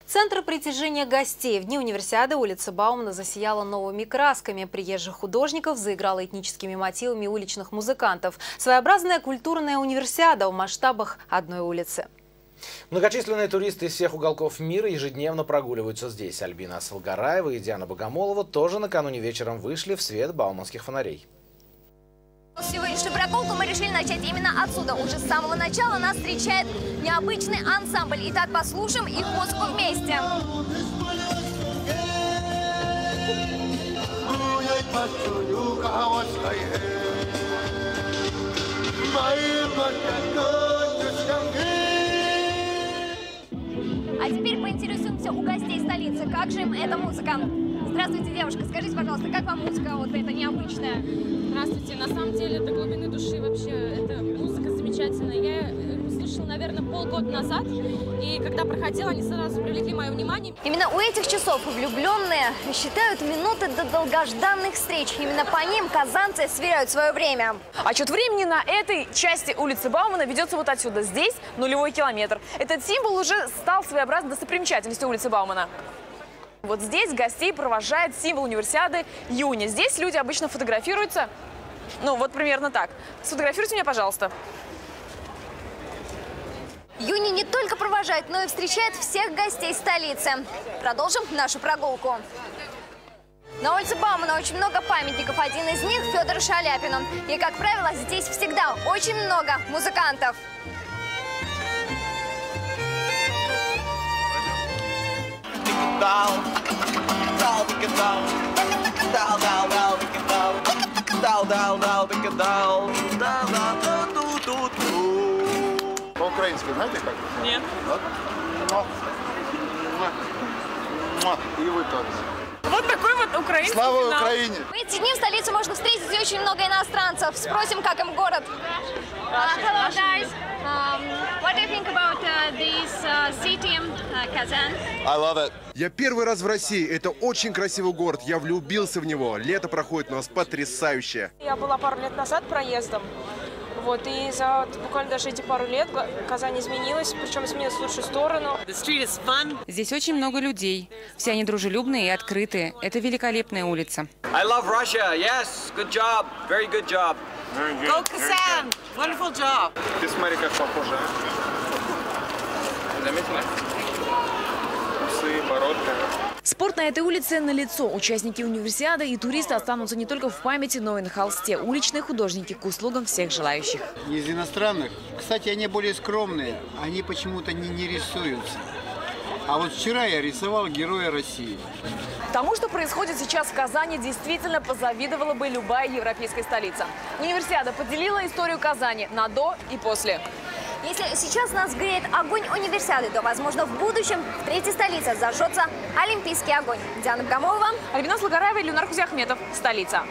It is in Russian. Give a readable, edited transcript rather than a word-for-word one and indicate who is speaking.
Speaker 1: Центр притяжения гостей. В дни универсиады улица Баумана засияла новыми красками. Приезжих художников заиграла этническими мотивами уличных музыкантов. Своеобразная культурная универсиада в масштабах одной улицы.
Speaker 2: Многочисленные туристы из всех уголков мира ежедневно прогуливаются здесь. Альбина Асылгараева и Диана Богомолова тоже накануне вечером вышли в свет бауманских фонарей.
Speaker 3: Сегодняшнюю прогулку мы решили начать именно отсюда. Уже с самого начала нас встречает необычный ансамбль. Итак, послушаем их музыку вместе. А теперь поинтересуемся у гостей столицы, как же им эта музыка. Здравствуйте, девушка, скажите, пожалуйста, как вам музыка вот эта необычная?
Speaker 4: Здравствуйте, на самом деле до глубины души вообще эта музыка замечательная. Я ее услышала, наверное, полгода назад, и когда проходила, они сразу привлекли мое внимание.
Speaker 3: Именно у этих часов влюбленные считают минуты до долгожданных встреч. Именно по ним казанцы сверяют свое время.
Speaker 5: Отчет времени на этой части улицы Баумана ведется вот отсюда. Здесь нулевой километр. Этот символ уже стал своеобразной достопримечательностью улицы Баумана. Вот здесь гостей провожает символ универсиады Юни. Здесь люди обычно фотографируются. Ну, вот примерно так. Сфотографируйте меня, пожалуйста.
Speaker 3: Юни не только провожает, но и встречает всех гостей столицы. Продолжим нашу прогулку. На улице Баумана очень много памятников. Один из них – Федору Шаляпину. И, как правило, здесь всегда очень много музыкантов.
Speaker 6: По-украински знаете как?
Speaker 4: Нет.
Speaker 6: И вы тоже.
Speaker 5: Вот такой вот украинский
Speaker 6: Слава
Speaker 5: финал.
Speaker 6: Украине!
Speaker 3: В эти дни в столице можно встретить очень много иностранцев. Спросим, как им город. Hello, guys. What do you think about this city, Kazan?
Speaker 6: I love it.
Speaker 7: Я первый раз в России. Это очень красивый город. Я влюбился в него. Лето проходит у нас потрясающе.
Speaker 4: Я была пару лет назад проездом. Вот, и за буквально даже эти пару лет Казань изменилась, причем изменилась в лучшую сторону.
Speaker 8: Здесь очень много людей. Все они дружелюбные и открытые. Это великолепная улица.
Speaker 9: I love Russia. Yes, good job. Very good job.
Speaker 4: Go Kazan! Wonderful job!
Speaker 6: Ты смотри, как похоже, а? Заметили? Усы, бородка.
Speaker 5: Спорт на этой улице налицо. Участники универсиады и туристы останутся не только в памяти, но и на холсте. Уличные художники к услугам всех желающих.
Speaker 10: Из иностранных, кстати, они более скромные. Они почему-то не рисуются. А вот вчера я рисовал героя России.
Speaker 5: Тому, что происходит сейчас в Казани, действительно позавидовала бы любая европейская столица. Универсиада поделила историю Казани на до и после.
Speaker 3: Если сейчас нас греет огонь универсиады, то, возможно, в будущем в третьей столице зажжется олимпийский огонь. Диана Богомолова,
Speaker 5: Альбина Асылгараева и Ленар Кузиахметов. Столица.